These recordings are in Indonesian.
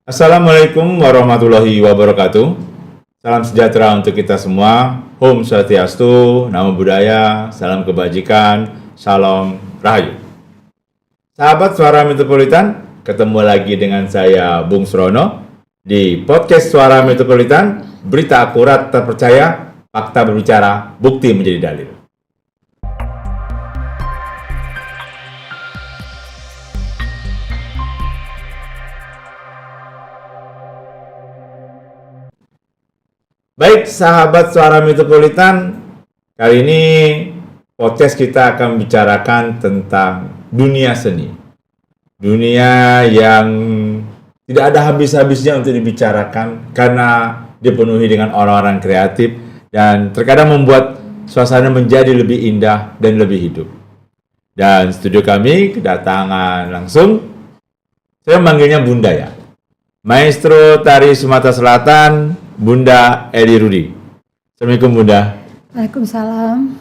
Assalamualaikum warahmatullahi wabarakatuh. Salam sejahtera untuk kita semua. Om Swastiastu, Namo Buddhaya, salam kebajikan, salam rahayu. Sahabat Suara Metropolitan, ketemu lagi dengan saya Bung Srono di podcast Suara Metropolitan, berita akurat terpercaya, fakta berbicara, bukti menjadi dalil. Baik, sahabat Suara Metropolitan, kali ini podcast kita akan bicarakan tentang dunia seni. Dunia yang tidak ada habis-habisnya untuk dibicarakan karena dipenuhi dengan orang-orang kreatif dan terkadang membuat suasana menjadi lebih indah dan lebih hidup. Dan studio kami kedatangan langsung, saya manggilnya Bunda ya, Maestro Tari Sumatera Selatan, Bunda Eli Rudi. Assalamualaikum Bunda. Waalaikumsalam.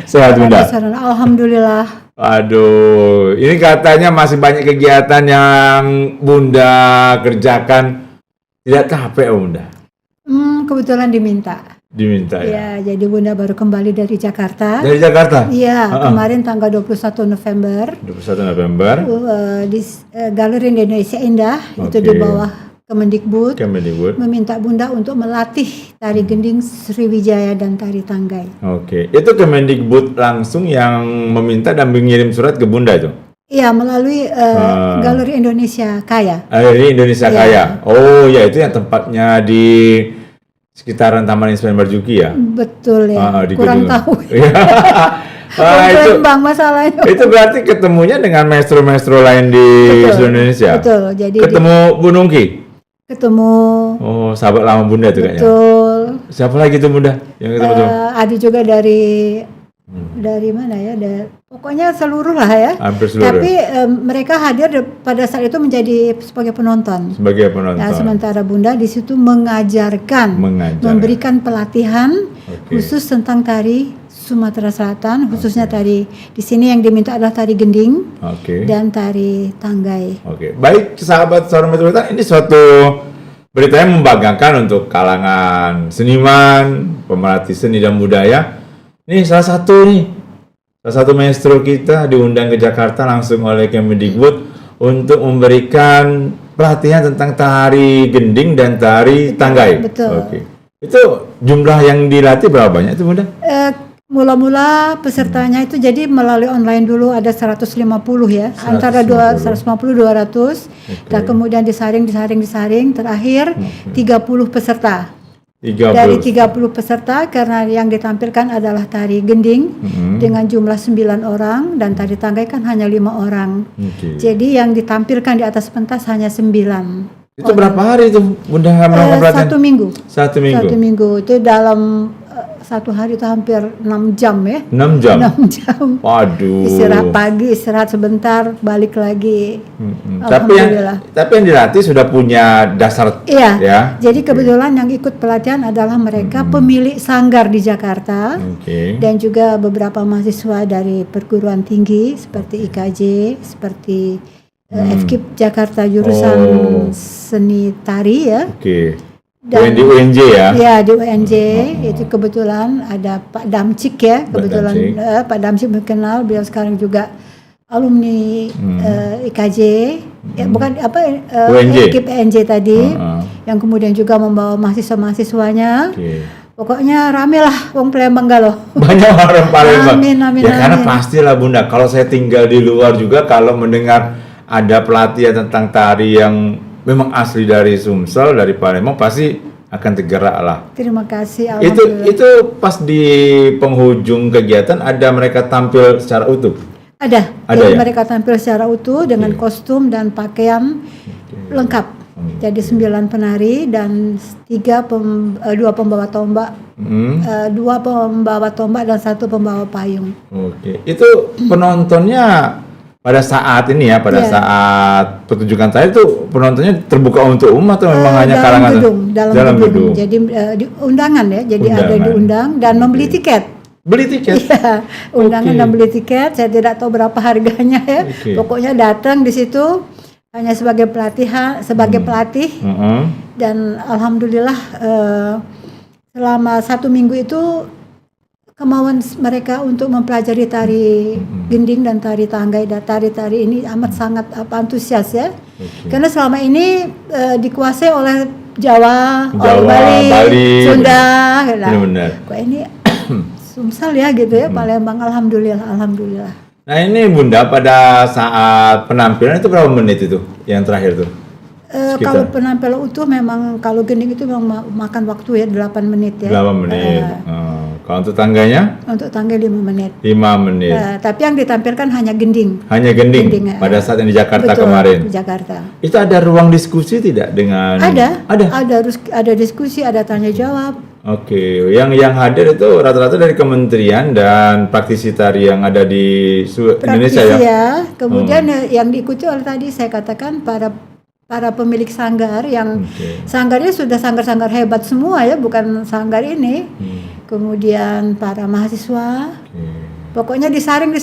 Sehat Bunda? Alhamdulillah. Aduh, ini katanya masih banyak kegiatan yang Bunda kerjakan. Tidak capek Bunda? Kebetulan diminta. Diminta ya? Ya, jadi Bunda baru kembali dari Jakarta. Dari Jakarta? Iya, kemarin tanggal 21 November. 21 November. Di Galeri Indonesia Indah, itu di bawah Kemendikbud, meminta Bunda untuk melatih tari gending Sriwijaya dan tari tanggai. Oke, itu Kemendikbud langsung yang meminta dan mengirim surat ke Bunda itu? Iya, melalui Galeri Indonesia Kaya. Galeri Indonesia Kaya. Oh ya, itu yang tempatnya di sekitaran Taman Ismail Marzuki ya? Betul ya, kurang tahu. Itu Bang masalahnya. Itu berarti ketemunya dengan maestro-maestro lain di seluruh Indonesia? Betul, jadi ketemu Bu Nungki? Ketemu. Oh, sahabat lama Bunda itu kayaknya. Betul. Siapa lagi tuh Bunda yang ketemu tuh? Ada juga dari mana ya? Pokoknya seluruh lah ya. Hampir seluruh. Tapi mereka hadir pada saat itu menjadi sebagai penonton. Sebagai penonton. Ya, sementara Bunda di situ mengajarkan, memberikan pelatihan khusus tentang tari Sumatera Selatan, khususnya tari di sini yang diminta adalah tari gending dan tari tanggai. Baik, sahabat Suara Metropolitan, ini suatu berita yang membanggakan untuk kalangan seniman, pemerhati seni dan budaya. Ini salah satu maestro kita diundang ke Jakarta langsung oleh Kemendikbud untuk memberikan pelatihan tentang tari gending dan tari tanggai. Betul. Itu jumlah yang dilatih berapa banyak itu Bunda? Mula-mula pesertanya itu jadi melalui online dulu ada 150 ya, antara 150-200, dan kemudian disaring, terakhir 30 peserta. Dari 30 peserta, karena yang ditampilkan adalah tari gending dengan jumlah 9 orang, dan tari tanggai kan hanya 5 orang. Jadi yang ditampilkan di atas pentas hanya 9. Itu berapa hari itu Bunda melakukan pelatihan? 1 minggu. 1 minggu. 1 minggu itu dalam 1 hari itu hampir 6 jam ya. 6 jam? 6 jam. Waduh. Istirahat pagi, istirahat sebentar, balik lagi. Tapi yang dilatih sudah punya dasar. Iya. Ya? Jadi kebetulan yang ikut pelatihan adalah mereka pemilik sanggar di Jakarta. Dan juga beberapa mahasiswa dari perguruan tinggi seperti IKJ, seperti FKIP Jakarta jurusan seni tari ya. Dan di UNJ ya? Ya, di UNJ itu kebetulan ada Pak Damcik ya, kebetulan Pak Damcik kenal, beliau sekarang juga alumni IKJ, bukan FKIP UNJ tadi, yang kemudian juga membawa mahasiswa-mahasiswanya. Pokoknya rame lah wong Palembang galo. Banyak orang Palembang. Amin. Karena pastilah Bunda, kalau saya tinggal di luar juga, kalau mendengar ada pelatihan tentang tari yang memang asli dari Sumsel, dari Palembang, pasti akan tergerak lah. Terima kasih. Itu pas di penghujung kegiatan ada mereka tampil secara utuh? Ada ya? Mereka tampil secara utuh dengan kostum dan pakaian lengkap. Jadi 9 penari dan 2 pembawa tombak, 2 pembawa tombak dan 1 pembawa payung. Itu penontonnya pada saat ini ya, saat pertunjukan tadi itu penontonnya terbuka untuk umum atau memang hanya kalangan dalam gedung. Jadi di undangan ya, jadi ada diundang dan membeli tiket. Beli tiket? Iya, undangan dan beli tiket. Saya tidak tahu berapa harganya ya. Pokoknya datang di situ hanya sebagai pelatih dan alhamdulillah selama 1 minggu itu kemauan mereka untuk mempelajari tari gending dan tari tanggai dan tari-tari ini amat sangat antusias ya. Karena selama ini dikuasai oleh Jawa, oleh Bali, Sunda, benar. Kok ini Sumsel ya gitu ya, Palembang, alhamdulillah. Nah ini Bunda, pada saat penampilan itu berapa menit itu yang terakhir tuh? Kalau penampilan utuh memang, kalau gending itu memang makan waktu ya 8 menit ya. 8 menit. Kalau untuk tangganya? Untuk tangga 5 menit. 5 menit. Tapi yang ditampilkan hanya gending. Hanya gending pada saat yang di Jakarta kemarin. Di Jakarta. Itu ada ruang diskusi tidak dengan? Ada diskusi, ada tanya jawab. Oke, yang hadir itu rata-rata dari kementerian dan praktisi tari yang ada di Indonesia ya. Kemudian yang diikuti oleh tadi saya katakan para pemilik sanggar yang sanggarnya sudah sanggar-sanggar hebat semua ya, bukan sanggar ini. Kemudian para mahasiswa. Pokoknya disaring,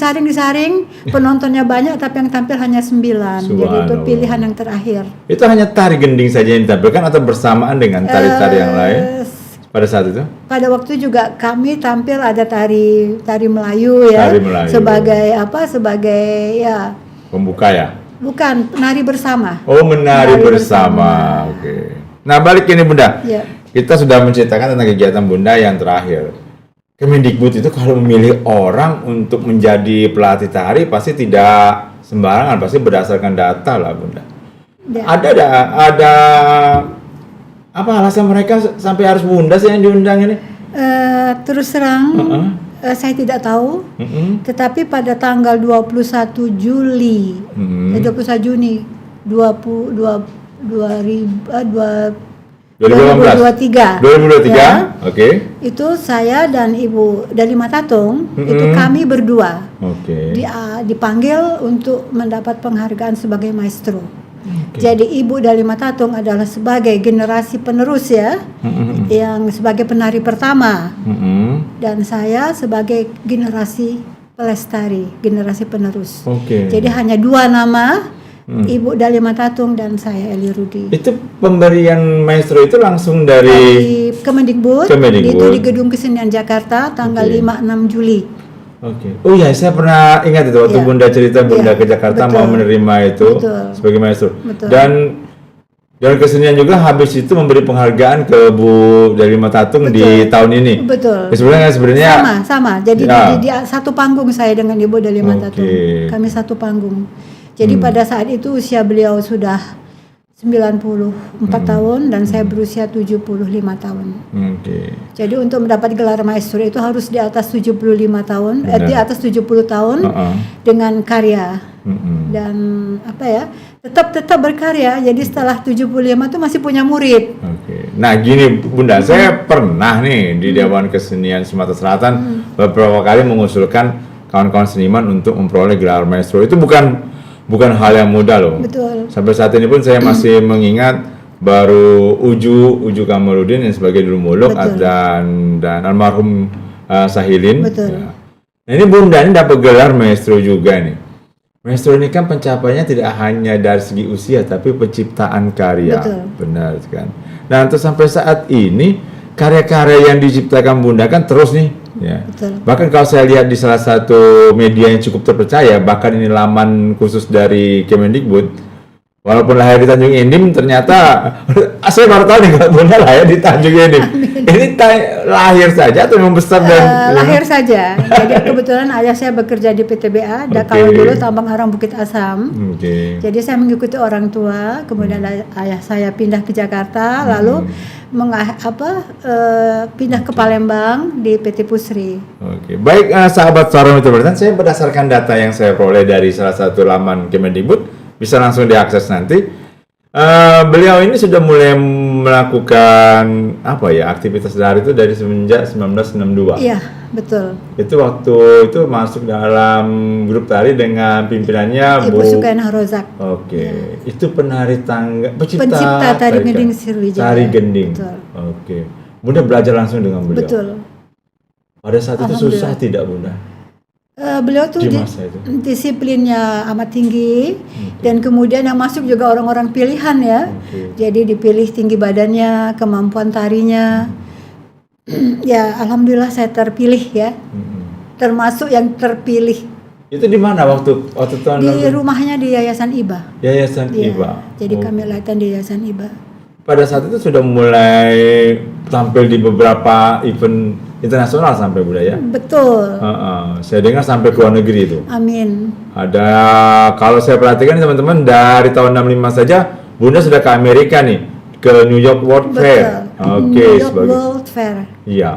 penontonnya banyak tapi yang tampil hanya 9. Jadi itu pilihan yang terakhir. Itu hanya tari gending saja yang ditampilkan atau bersamaan dengan tari-tari yang lain? Pada saat itu? Pada waktu juga kami tampil ada tari Melayu ya. Tari Melayu. Sebagai ya. Pembuka ya? Bukan, penari bersama. Oh, menari bersama. Oke. Nah, balik ini Bunda. Ya. Kita sudah menceritakan tentang kegiatan Bunda yang terakhir. Kemendikbud itu kalau memilih orang untuk menjadi pelatih tari pasti tidak sembarangan, pasti berdasarkan data lah Bunda. Ya. Ada apa alasan mereka sampai harus Bunda sih yang diundang ini? Terus terang, saya tidak tahu. Tetapi pada tanggal 21 Juni 2023. Ya, oke. Itu saya dan Ibu Dalima Tatung, itu kami berdua dipanggil untuk mendapat penghargaan sebagai maestro. Jadi Ibu Dalima Tatung adalah sebagai generasi penerus ya, yang sebagai penari pertama, dan saya sebagai generasi pelestari, generasi penerus. Jadi hanya 2 nama, Ibu Dalima Tatung dan saya Eli Rudi. Itu pemberian maestro itu langsung dari Kemendikbud. Itu di Gedung Kesenian Jakarta tanggal 5-6 Juli. Oh ya, saya pernah ingat itu waktu Bunda cerita Bunda ke Jakarta mau menerima itu sebagai maestro. Dan kesenian juga habis itu memberi penghargaan ke Bu Dalima Tatung di tahun ini. Sebenarnya sama. Jadi di satu panggung saya dengan Ibu Dalima Tatung. Kami satu panggung. Jadi pada saat itu usia beliau sudah 94 tahun dan saya berusia 75 tahun. Jadi untuk mendapat gelar maestro itu harus di atas 75 tahun, di atas 70 tahun dengan karya. Dan tetap berkarya. Jadi setelah 75 itu masih punya murid. Nah gini Bunda, saya pernah nih di Dewan Kesenian Sumatera Selatan beberapa kali mengusulkan kawan-kawan seniman untuk memperoleh gelar maestro. Itu bukan hal yang mudah loh. Betul. Sampai saat ini pun saya masih mengingat baru Uju Kamaludin yang sebagai Durmuluk dan almarhum Sahilin. Betul. Nah ini Bunda ini dapat gelar maestro juga nih. Maestro ini kan pencapaiannya tidak hanya dari segi usia tapi penciptaan karya. Betul. Benar kan. Nah untuk sampai saat ini karya-karya yang diciptakan Bunda kan terus nih. Ya. Bahkan kalau saya lihat di salah satu media yang cukup terpercaya, bahkan ini laman khusus dari Kemendikbud, walaupun lahir di Tanjung Indim, ternyata saya baru tahu nih kalau Bunda lahir di Tanjung Indim. Ini lahir saja atau memang besar dan lahir saja. Jadi kebetulan ayah saya bekerja di PTBA, kalau dulu tambang arang Bukit Asam. Jadi saya mengikuti orang tua, kemudian ayah saya pindah ke Jakarta, lalu pindah ke Palembang di PT Pusri. Baik sahabat Suara Metropolitan, saya berdasarkan data yang saya peroleh dari salah satu laman Kemendikbud, bisa langsung diakses nanti. Beliau ini sudah mulai melakukan aktivitas tari itu dari semenjak 1962. Iya, betul. Itu waktu itu masuk dalam grup tari dengan pimpinannya Ibu Sukainah Rozak. Itu penari pencipta tari gending Sriwijaya. Tari gending. Bunda belajar langsung dengan beliau. Betul. Pada saat itu susah tidak Bunda? Beliau tuh di masa itu? disiplinnya amat tinggi, dan kemudian yang masuk juga orang-orang pilihan ya. Jadi dipilih tinggi badannya, kemampuan tarinya. Ya alhamdulillah saya terpilih ya, termasuk yang terpilih. Itu di mana waktu tahun Di rumahnya di Yayasan IBA. Yayasan Iya, IBA? jadi kami latihan di Yayasan IBA. Pada saat itu sudah mulai tampil di beberapa event internasional sampai budaya. Betul. Saya dengar sampai ke luar negeri itu. Amin. Ada, kalau saya perhatikan teman-teman, dari tahun 65 saja Bunda sudah ke Amerika nih, ke New York World Fair. Betul. Oke, New York sebagai World Fair. iya,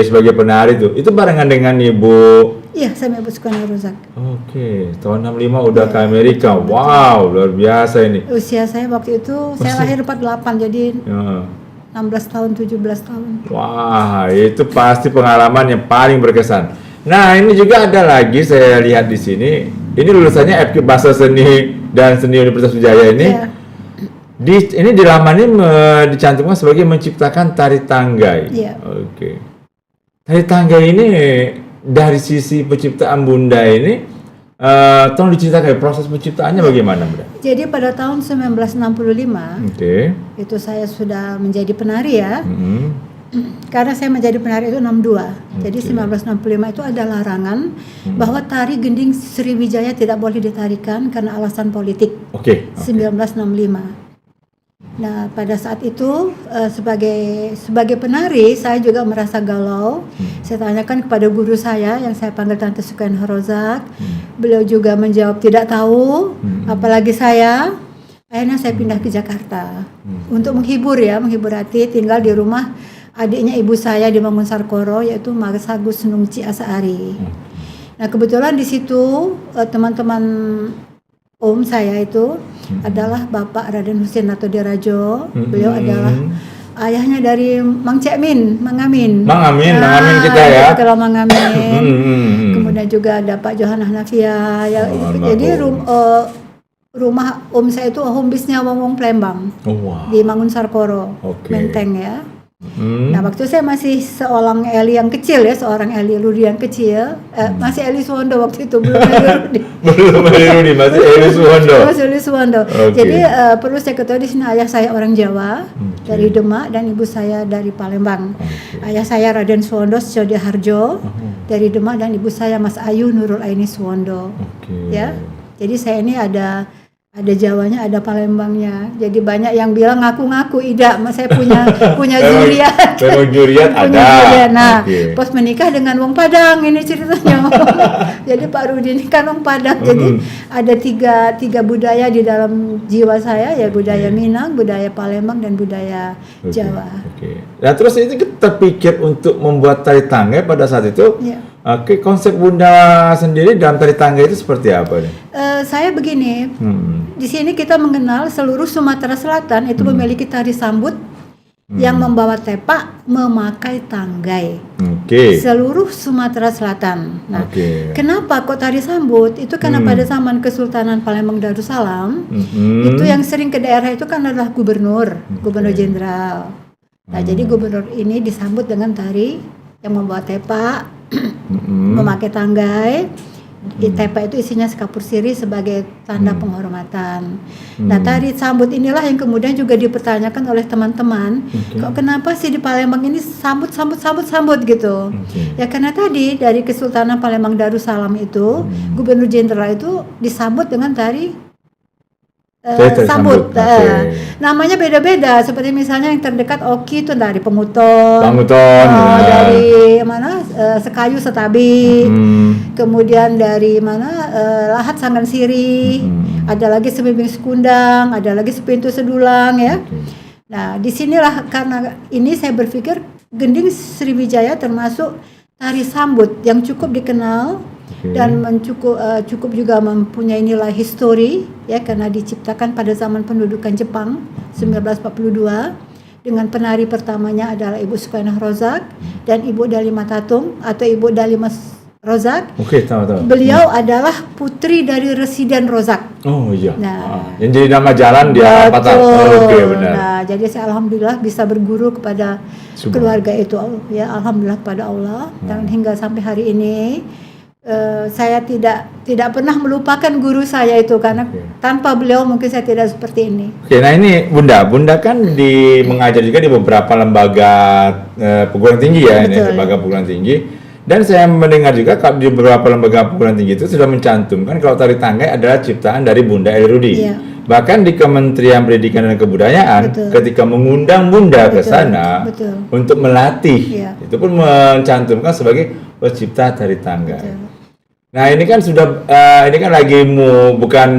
sebagai penari itu. Itu barengan dengan Ibu. Iya, saya Ibu Sukarno Rozak. Oke, tahun 65 udah ke Amerika. Wow, luar biasa ini. Usia saya waktu itu, saya lahir 48, jadi Ya. 16 tahun, 17 tahun. Wah, itu pasti pengalaman yang paling berkesan. Nah, ini juga ada lagi saya lihat di sini. Ini lulusannya FK Bahasa Seni dan Seni Universitas Wijaya ini. Iya. Ini di laman ini dicantumkan sebagai menciptakan tari tanggai. Iya. Oke. Tari tanggai ini dari sisi penciptaan Bunda ini, tolong diceritakan proses penciptaannya bagaimana, Bunda? Jadi pada tahun 1965, Oke. itu saya sudah menjadi penari ya. Mm-mm. Karena saya menjadi penari itu 62. Jadi 1965 itu ada larangan bahwa tari gending Sriwijaya tidak boleh ditarikan karena alasan politik. Oke. 1965. Nah, pada saat itu sebagai penari saya juga merasa galau. Saya tanyakan kepada guru saya yang saya panggil Tante Sukarno Rozak. Beliau juga menjawab tidak tahu, apalagi saya. Akhirnya saya pindah ke Jakarta untuk menghibur hati, tinggal di rumah adiknya ibu saya di Mangunsarkoro, yaitu Mas Agus Nungci Asaari. Nah, kebetulan di situ teman-teman om saya itu adalah Bapak Raden Husin Natodirajo. Beliau adalah ayahnya dari Mang Cekmin, Mang Amin. Mang Amin kita ya. Kalau Mang Amin. Kemudian juga ada Pak Johan Hanafia. Ya, jadi rumah om saya itu home base-nya Wong Plembang. Wow. Di Mangunsarkoro, Menteng ya. Nah, waktu saya masih seorang Eli yang kecil ya, seorang Eli Rudi yang kecil, masih Eli Suwondo waktu itu, belum Eli Rudi. Belum Eli Rudi, masih Eli Suwondo. Masih Eli Suwondo. Okay. Jadi perlu saya ketahui di sini ayah saya orang Jawa dari Demak dan ibu saya dari Palembang. Ayah saya Raden Suwondo Syodia Harjo dari Demak dan ibu saya Mas Ayu Nurul Aini Suwondo. Ya, jadi saya ini ada Jawanya, ada Palembangnya. Jadi banyak yang bilang ngaku-ngaku Ida, saya punya Zuriat. Memang Zuriat ada. Nah, pas menikah dengan Wong Padang ini ceritanya. Jadi Pak Rudi ini kan Wong Padang. Jadi ada tiga budaya di dalam jiwa saya, ya budaya Minang, budaya Palembang dan budaya Jawa. Nah, terus itu kita pikir untuk membuat tari tanggai pada saat itu. Ya. Oke, konsep Bunda sendiri dalam tari tanggai itu seperti apa nih? Saya begini, di sini kita mengenal seluruh Sumatera Selatan itu memiliki tari sambut yang membawa tepak memakai tanggai. Seluruh Sumatera Selatan. Nah, kenapa kok tari sambut? Itu karena pada zaman Kesultanan Palembang Darussalam itu yang sering ke daerah itu kan adalah gubernur jenderal. Nah, jadi gubernur ini disambut dengan tari yang membawa tepak, memakai tanggai. Tepak itu isinya sekapur siri sebagai tanda penghormatan. Nah, tari sambut inilah yang kemudian juga dipertanyakan oleh teman-teman. Kok kenapa sih di Palembang ini sambut gitu? Ya karena tadi dari Kesultanan Palembang Darussalam itu gubernur jenderal itu disambut dengan tari sambut. Namanya beda-beda, seperti misalnya yang terdekat Oki itu dari Penguton, dari mana Sekayu Setabi, kemudian dari mana Lahat Sangan Siri, ada lagi Semimbing Sekundang, ada lagi Sepintu Sedulang ya. Nah, disinilah karena ini saya berpikir gending Sriwijaya termasuk tari sambut yang cukup dikenal. Dan cukup juga mempunyai nilai histori ya, karena diciptakan pada zaman pendudukan Jepang 1942 dengan penari pertamanya adalah Ibu Sukarno Rozak dan Ibu Dalima Tatung atau Ibu Dalima Rozak. Tahu. Beliau adalah putri dari Residen Rozak. Oh iya. Nah, yang jadi nama jalan dia apa tahu? Benar. Nah, jadi saya alhamdulillah bisa berguru kepada keluarga itu ya, alhamdulillah kepada Allah dan hingga sampai hari ini saya tidak pernah melupakan guru saya itu, karena tanpa beliau mungkin saya tidak seperti ini. Oke, nah ini Bunda kan mengajar juga di beberapa lembaga perguruan tinggi ya, ini lembaga perguruan tinggi. Dan saya mendengar juga kalau di beberapa lembaga perguruan tinggi itu sudah mencantumkan kalau tari tanggai adalah ciptaan dari Bunda Eli Rudi. Iya. Bahkan di Kementerian Pendidikan dan Kebudayaan, ketika mengundang Bunda ke sana untuk melatih, itu pun mencantumkan sebagai pencipta tari tanggai. Nah ini kan sudah, ini kan lagi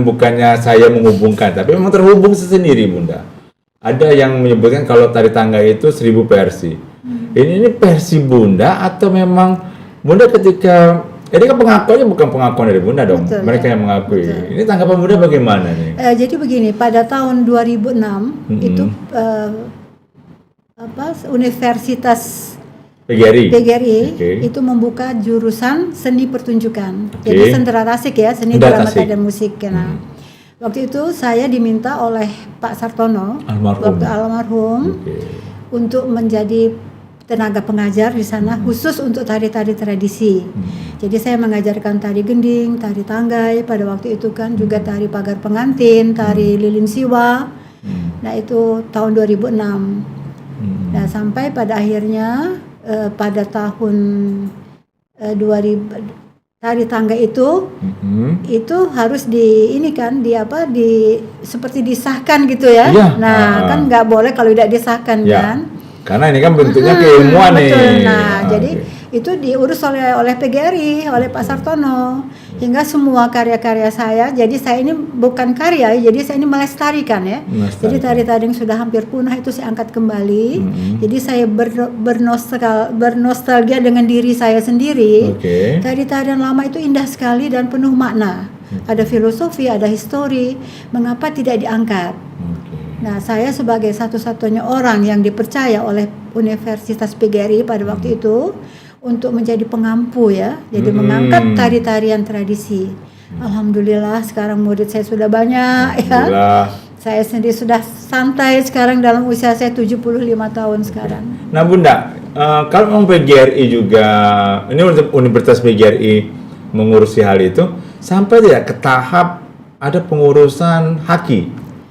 bukannya saya menghubungkan, tapi memang terhubung sendiri Bunda. Ada yang menyebutkan kalau tari tanggai itu 1000 versi. Ini versi Bunda atau memang Bunda ketika ini kan pengakuannya bukan pengakuan dari Bunda dong, mereka yang mengakui. Ini tanggapan Bunda bagaimana nih? Jadi begini, pada tahun 2006 itu Universitas PGRI itu membuka jurusan seni pertunjukan. Jadi sendera tasik ya, seni drama dan musik. Nah, waktu itu saya diminta oleh Pak Sartono, waktu almarhum, untuk menjadi tenaga pengajar di sana khusus untuk tari-tari tradisi. Jadi saya mengajarkan tari gending, tari tanggai, pada waktu itu kan juga tari pagar pengantin, tari lilin siwa. Nah itu tahun 2006. Nah sampai pada akhirnya pada tahun 2000 tari tanggai itu harus seperti disahkan gitu ya. Nah kan nggak boleh kalau tidak disahkan kan. Karena ini kan bentuknya keilmuan nih. Nah, jadi itu diurus oleh PGRI, oleh Pak Sartono, hingga semua karya-karya saya. Jadi saya ini bukan karya, jadi saya ini melestarikan ya. Jadi tari-tari yang sudah hampir punah itu saya angkat kembali. Jadi saya bernostalgia dengan diri saya sendiri. Tari-tarian lama itu indah sekali dan penuh makna. Ada filosofi, ada histori. Mengapa tidak diangkat? Nah, saya sebagai satu-satunya orang yang dipercaya oleh Universitas PGRI pada waktu itu untuk menjadi pengampu ya, jadi mengangkat tari-tarian tradisi. Alhamdulillah sekarang murid saya sudah banyak ya. Saya sendiri sudah santai sekarang dalam usia saya 75 tahun sekarang. Nah Bunda, kalau PGRI juga, ini Universitas PGRI mengurusi hal itu, sampai tidak ke tahap ada pengurusan hak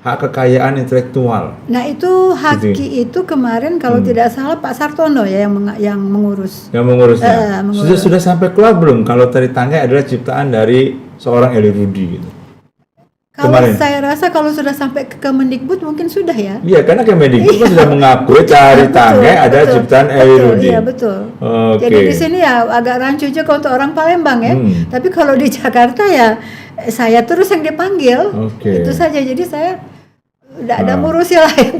kekayaan intelektual. Nah itu haki itu kemarin kalau tidak salah Pak Sartono ya yang mengurus. Yang mengurusnya. Sudah sampai keluar belum kalau tari tanggai adalah ciptaan dari seorang Eli Rudi gitu? Kalau saya rasa kalau sudah sampai ke Kemendikbud mungkin sudah ya. Iya karena Kemendikbud kan sudah mengakui tari tanggai adalah ciptaan Eli Rudi. Iya betul. Jadi di sini ya agak rancu juga untuk orang Palembang ya. Tapi kalau di Jakarta ya saya terus yang dipanggil. Itu saja. Jadi saya udah ada ngurusi lain.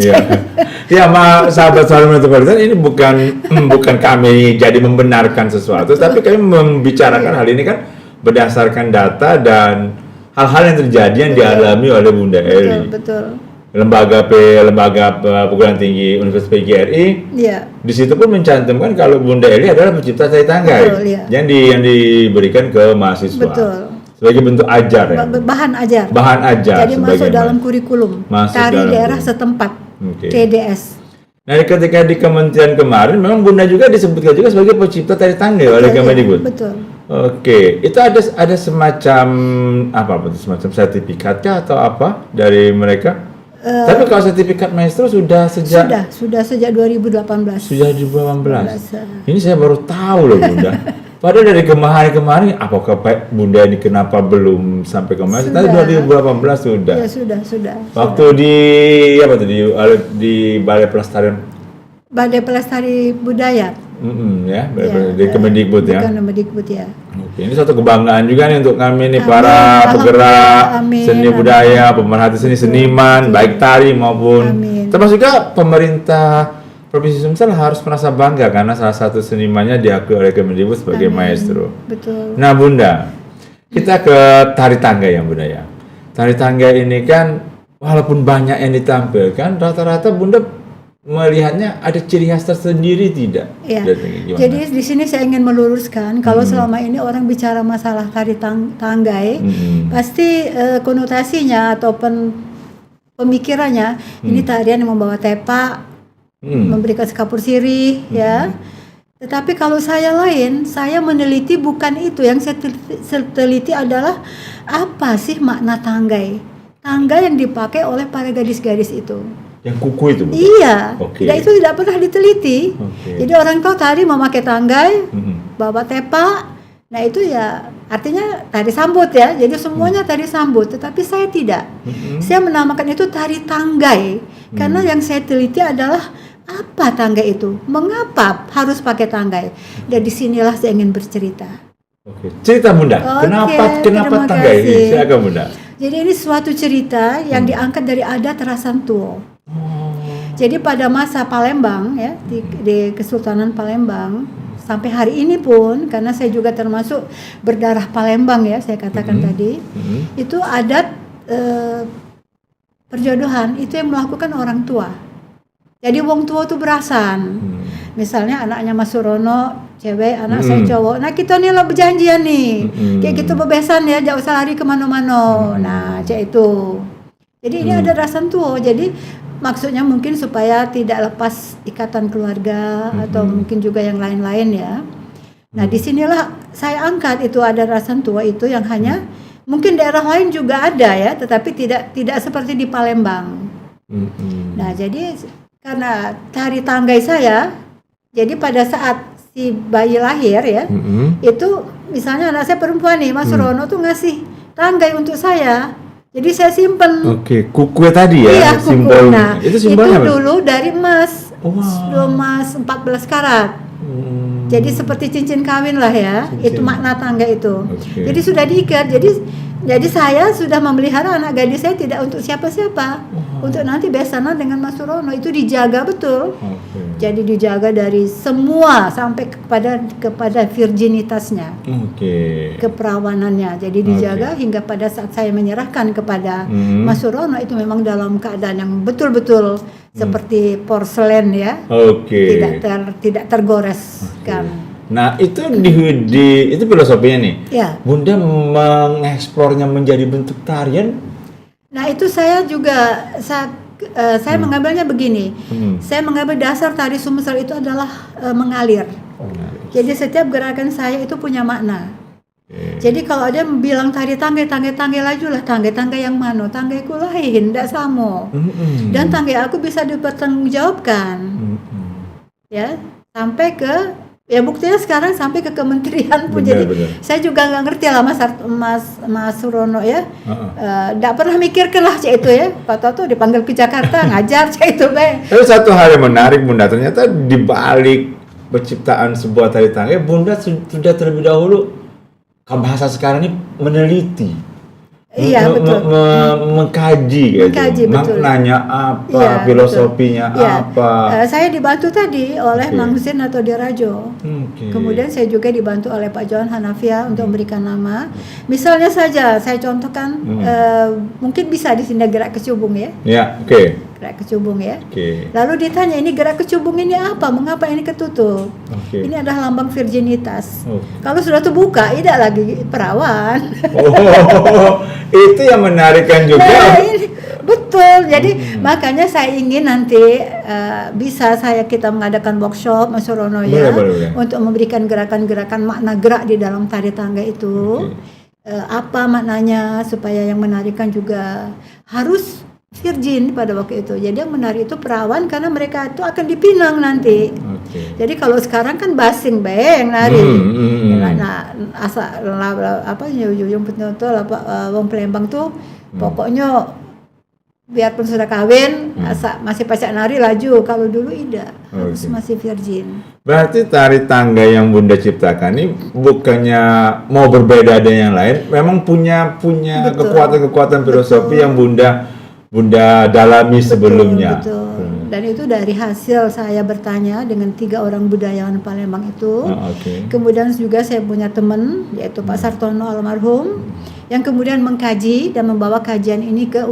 Ya, sahabat-sahabat metropolitan ini bukan kami jadi membenarkan sesuatu, tapi kami membicarakan hal ini kan berdasarkan data dan hal-hal yang terjadi yang dialami oleh Bunda Eli. Betul. Lembaga perguruan tinggi Universitas PGRI. Di situ pun mencantumkan kalau Bunda Eli adalah pencipta tari tanggai yang diberikan ke mahasiswa. Betul. Sebagai bentuk ajar ya. Bahan ajar. Jadi masuk dalam kurikulum tari daerah setempat. TDS. Nah, ketika di kementerian kemarin memang Bunda juga disebutkan juga sebagai pencipta tari tanggai oleh Kemendikbud. Betul. Itu ada semacam semacam sertifikatnya atau apa dari mereka? Tapi kalau sertifikat maestro sudah sejak 2018. Sudah 2018. Ini saya baru tahu loh Bunda. Padahal dari kemarin, apakah Bunda ini kenapa belum sampai kemarin? Tadi 2018 sudah. Ya sudah. Waktu di Balai Pelestari Budaya. Di Kemendikbud ya. Kemendikbud ya. Ini suatu kebanggaan juga nih untuk kami nih para penggerak seni budaya, pemerhati seniman, baik tari maupun termasuk juga pemerintah Provinsi Sumsel harus merasa bangga karena salah satu senimannya diakui oleh Kemendikbud sebagai maestro. Betul. Nah Bunda, kita ke tari tanggai yang Bunda ya. Tari tanggai ini kan walaupun banyak yang ditampilkan, rata-rata Bunda melihatnya ada ciri khas tersendiri tidak? Ya. Jadi di sini saya ingin meluruskan kalau selama ini orang bicara masalah tari tanggai, pasti konotasinya atau pemikirannya ini tarian yang membawa tepak. Memberikan sekapur sirih ya, Tetapi kalau saya lain, saya meneliti bukan itu. Yang saya teliti adalah apa sih makna tanggai? Tanggai yang dipakai oleh para gadis-gadis itu. Yang kuku itu, Bu? Iya, Oke. itu tidak pernah diteliti. Oke. Jadi orang tahu tari memakai tanggai, Mhm. bawa tepak. Nah itu ya artinya tari sambut ya. Jadi semuanya tari sambut. Tetapi saya tidak. Mhm. Saya menamakan itu tari tanggai karena yang saya teliti adalah apa tanggai itu, mengapa harus pakai tanggai. Dan disinilah saya ingin bercerita. Oke. Cerita Bunda, Oke, kenapa terima tangga ini? kasih. Silakan Bunda. Jadi ini suatu cerita yang diangkat dari adat Rasantuo. Oh. Jadi pada masa Palembang ya di Kesultanan Palembang sampai hari ini pun, karena saya juga termasuk berdarah Palembang ya, saya katakan tadi, itu adat perjodohan itu yang melakukan orang tua. Jadi wong tua itu berasan. Misalnya anaknya Mas Surono cewek, anak saya cowok. Nah kita nih lah berjanjian nih, kayak gitu bebesan ya, jauh usah lari kemana-mana. Nah cek itu. Jadi ini ada Rasantuo. Jadi maksudnya mungkin supaya tidak lepas ikatan keluarga atau mungkin juga yang lain-lain ya. Nah disinilah saya angkat itu ada Rasantuo itu yang hanya mungkin daerah lain juga ada ya, tetapi tidak seperti di Palembang. Nah jadi karena tari tanggai saya, jadi pada saat si bayi lahir ya, itu misalnya anak saya perempuan nih, Mas Rono tuh ngasih tanggai untuk saya. Jadi saya simpen. Oke, kuku tadi ya, Iya, kuku. simbol. Nah, Itu simbolnya apa? dulu dari emas. Wow. Emas 14 karat. Jadi seperti cincin kawin lah ya. Cincin. Itu makna tangga itu. Oke. Jadi sudah diikat. Jadi saya sudah memelihara anak gadis saya tidak untuk siapa-siapa. Untuk nanti besanan dengan Mas Surono, itu dijaga betul. Oke. Jadi dijaga dari semua sampai kepada virginitasnya, Oke. keperawanannya. Jadi dijaga hingga pada saat saya menyerahkan kepada Mas Surono itu memang dalam keadaan yang betul-betul seperti porselen ya. Oke. Tidak tergoreskan. Nah, itu itu filosofinya nih. Ya. Bunda mengeksplornya menjadi bentuk tarian. Nah, itu saya juga saya mengambilnya begini. Saya mengambil dasar tari Sumsel itu adalah mengalir. Jadi setiap gerakan saya itu punya makna. Jadi kalau ada yang bilang tari tanggai laju lah, tanggai yang mana? Tanggaiku lain, tidak sama. Dan tanggai aku bisa dipertanggungjawabkan. Ya, sampai ke ya buktinya sekarang sampai ke kementerian pun. Jadi saya juga nggak ngerti lah Mas Surono ya. Nggak pernah mikirkan lah cek itu ya. Pak Toto dipanggil ke Jakarta ngajar cek itu be. Tapi satu hal yang menarik Bunda, ternyata di balik penciptaan sebuah tari tanggai, Bunda sudah terlebih dahulu bahasa sekarang ini meneliti. Iya betul. Mengkaji betul. Maknanya apa, Iya, filosofinya Iya. apa. Saya dibantu tadi oleh Mang Husin atau Dirajo. Kemudian saya juga dibantu oleh Pak Johan Hanafia untuk memberikan nama. Misalnya saja saya contohkan, mungkin bisa di sini gerak kecubung ya. Ya, oke. Gerak kecubung ya. Oke. Lalu ditanya ini gerak kecubung ini apa? Mengapa ini ketutup? Oke. Ini adalah lambang virginitas. Oh. Kalau sudah terbuka, tidak lagi perawan. Oh, itu yang menarikkan juga. Nah, ini, betul. Jadi makanya saya ingin nanti bisa kita mengadakan workshop Mas Surono ya, Boleh. untuk memberikan gerakan-gerakan makna gerak di dalam tari tangga itu. Apa maknanya supaya yang menarikan juga harus virgin pada waktu itu. Jadi yang menari itu perawan karena mereka itu akan dipinang nanti. Jadi kalau sekarang kan basing yang nari. Nah, yung betul wong Palembang tuh pokoknya biarpun sudah kawin, masih pacak nari laju. Kalau dulu tidak, harus masih virgin. Berarti tari tangga yang Bunda ciptakan ini bukannya mau berbeda dengan yang lain, memang punya kekuatan-kekuatan filosofi yang Bunda dalami sebelumnya. Betul. Dan itu dari hasil saya bertanya dengan 3 orang budayawan Palembang itu. Kemudian juga saya punya teman yaitu Pak Sartono almarhum yang kemudian mengkaji dan membawa kajian ini ke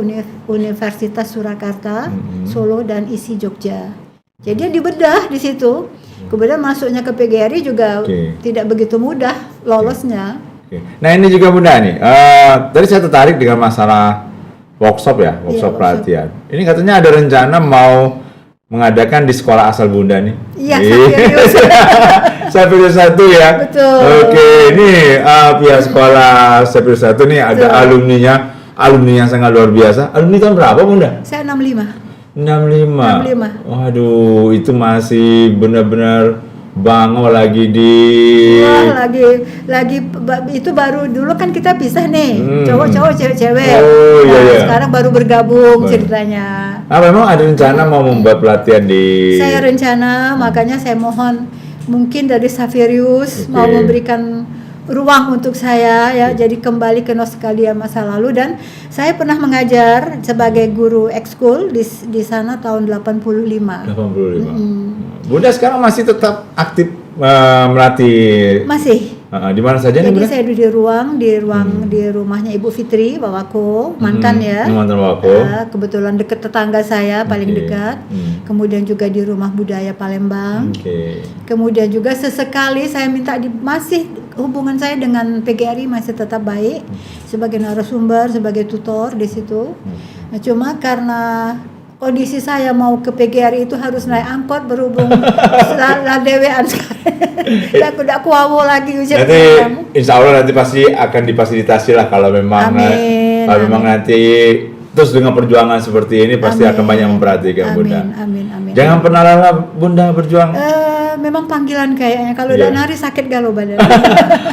Universitas Surakarta, Solo dan ISI Jogja. Jadi dibedah di situ. Kemudian masuknya ke PGRI juga tidak begitu mudah lolosnya. Nah ini juga Bunda nih. Tadi saya tertarik dengan masalah workshop pelatihan. Ini katanya ada rencana mau mengadakan di sekolah asal Bunda nih. Iya, Sapirius. Sapirius 1 ya. Betul. Oke, ini pihak sekolah Sapirius 1 nih ada alumni yang sangat luar biasa. Alumni tahun berapa Bunda? Saya 65. 65. Waduh, itu masih benar-benar bangau lagi di Wah, lagi itu baru dulu kan kita pisah nih, cowok-cowok, cewek-cewek. Oh, iya, iya. Sekarang baru bergabung ceritanya. memang ada rencana mau membuat pelatihan di Saya rencana, makanya saya mohon mungkin dari Sapirius Oke. mau memberikan ruang untuk saya ya, jadi kembali ke nostalgia masa lalu. Dan saya pernah mengajar sebagai guru ekskul di sana tahun 85. 85. Bunda sekarang masih tetap aktif melatih. Masih. Di mana saja nih Jadi Bunda? saya di rumahnya Ibu Fitri Bawako, mantan ya. Mantan Bawako. Kebetulan dekat tetangga saya, paling Oke. dekat. Kemudian juga di Rumah Budaya Palembang. Oke. Kemudian juga sesekali saya minta masih hubungan saya dengan PGRI masih tetap baik sebagai narasumber, sebagai tutor di situ. Nah, cuma karena kondisi saya mau ke PGRI itu harus naik angkot berhubung lah dewean sekarang. Udah kuawo lagi usia Nanti kamu. insya Allah nanti pasti akan difasilitasi lah kalau memang Amin, kalau memang nanti terus dengan perjuangan seperti ini pasti akan banyak memperhatikan Bunda. Amin. Jangan pernah lelah Bunda berjuang. Memang panggilan kayaknya kalau Iya. udah nari sakit galau badan.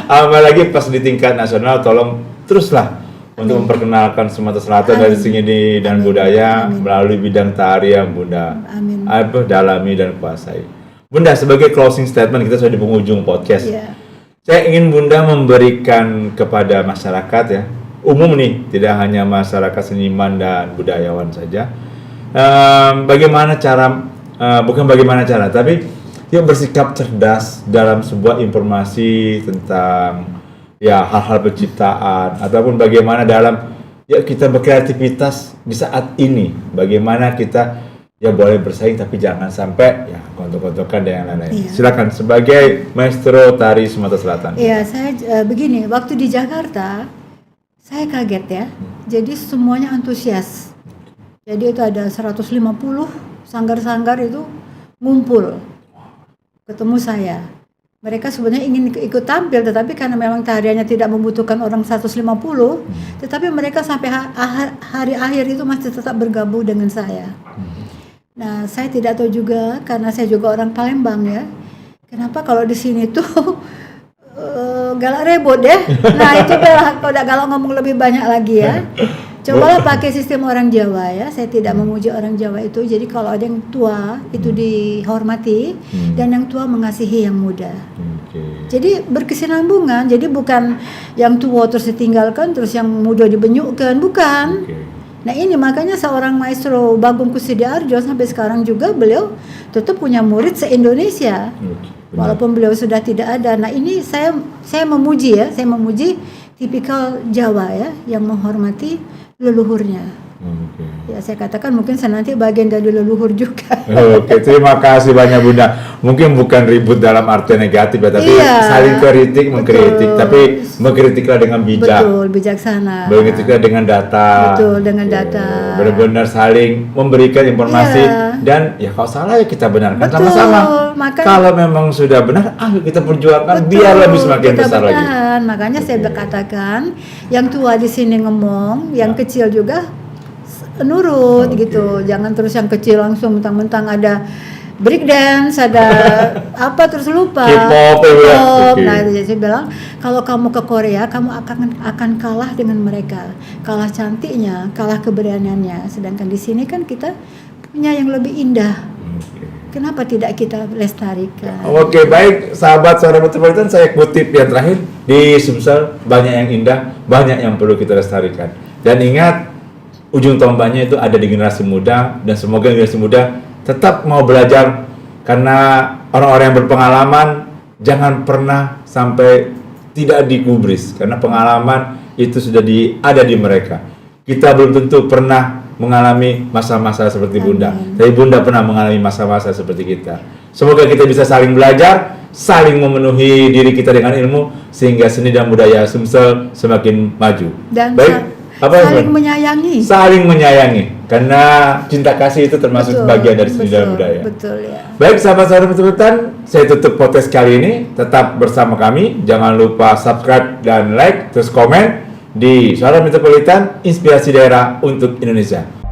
Apalagi pas di tingkat nasional, tolong teruslah untuk memperkenalkan Sumatera Selatan dari seni dan budaya melalui bidang tari yang Bunda Amin. dalami dan kuasai. Bunda, sebagai closing statement, kita sudah di penghujung podcast. Iya. Saya ingin Bunda memberikan kepada masyarakat ya, umum nih, tidak hanya masyarakat seniman dan budayawan saja. Bagaimana cara, bukan bagaimana cara, tapi yuk bersikap cerdas dalam sebuah informasi tentang ya hal-hal penciptaan ataupun bagaimana dalam ya kita berkreativitas di saat ini, bagaimana kita ya boleh bersaing tapi jangan sampai ya kontok-kontokan dan yang lain-lain. Iya. Silakan sebagai maestro tari Sumatera Selatan. Iya, saya begini, waktu di Jakarta saya kaget ya. Jadi semuanya antusias. Jadi itu ada 150 sanggar-sanggar itu ngumpul ketemu saya. Mereka sebenarnya ingin ikut tampil, tetapi karena memang tariannya tidak membutuhkan orang 150, tetapi mereka sampai hari akhir itu masih tetap bergabung dengan saya. Nah, saya tidak tahu juga, karena saya juga orang Palembang ya, kenapa kalau di sini tuh galak rebot deh. Nah, itu kalau udah galak ngomong lebih banyak lagi ya. Cobalah pakai sistem orang Jawa ya. Saya tidak memuji orang Jawa itu. Jadi kalau ada yang tua itu dihormati dan yang tua mengasihi yang muda. Jadi berkesinambungan. Jadi bukan yang tua terus ditinggalkan, terus yang muda dibenyukkan, bukan. Nah ini makanya seorang maestro Bagong Kussudiarjo sampai sekarang juga beliau tetap punya murid se-Indonesia. Walaupun beliau sudah tidak ada. Nah ini saya memuji ya, saya memuji tipikal Jawa ya yang menghormati leluhurnya. Ya saya katakan mungkin saya nanti bagian dari leluhur juga. Oke, terima kasih banyak Bunda. Mungkin bukan ribut dalam arti negatif ya, tapi saling kritik, mengkritik, tapi mengkritiklah dengan bijak. Betul, bijaksana. Mengkritiklah dengan data. Betul, dengan data. Benar-benar saling memberikan informasi dan ya kalau salah ya kita benarkan sama-sama. Kalau memang sudah benar, ayo kita perjuangkan biar lebih semakin besar lagi. Makanya saya katakan yang tua di sini ngomong, yang kecil juga nurut gitu. Jangan terus yang kecil langsung mentang-mentang ada break dance, ada apa terus lupa. K-pop. Nah, jadi saya bilang kalau kamu ke Korea, kamu akan kalah dengan mereka. Kalah cantiknya, kalah keberaniannya. Sedangkan di sini kan kita punya yang lebih indah. Kenapa tidak kita lestarikan? Oke, baik sahabat Suara Metropolitan, saya kutip yang terakhir di Sumsel, banyak yang indah, banyak yang perlu kita lestarikan. Dan ingat, ujung tombaknya itu ada di generasi muda, dan semoga generasi muda tetap mau belajar, karena orang-orang yang berpengalaman jangan pernah sampai tidak digubris, karena pengalaman itu sudah ada di mereka. Kita belum tentu pernah mengalami masa-masa seperti Bunda, tapi Bunda pernah mengalami masa-masa seperti kita. Semoga kita bisa saling belajar, saling memenuhi diri kita dengan ilmu, sehingga seni dan budaya Sumsel semakin maju. Dan baik, saling menyayangi. Saling menyayangi. Karena cinta kasih itu termasuk Betul, bagian dari seni dan betul, budaya. Betul ya. Baik sahabat-sahabat Metropolitan, saya tutup podcast kali ini. Tetap bersama kami. Jangan lupa subscribe dan like, terus komen di Suara Metropolitan, inspirasi daerah untuk Indonesia.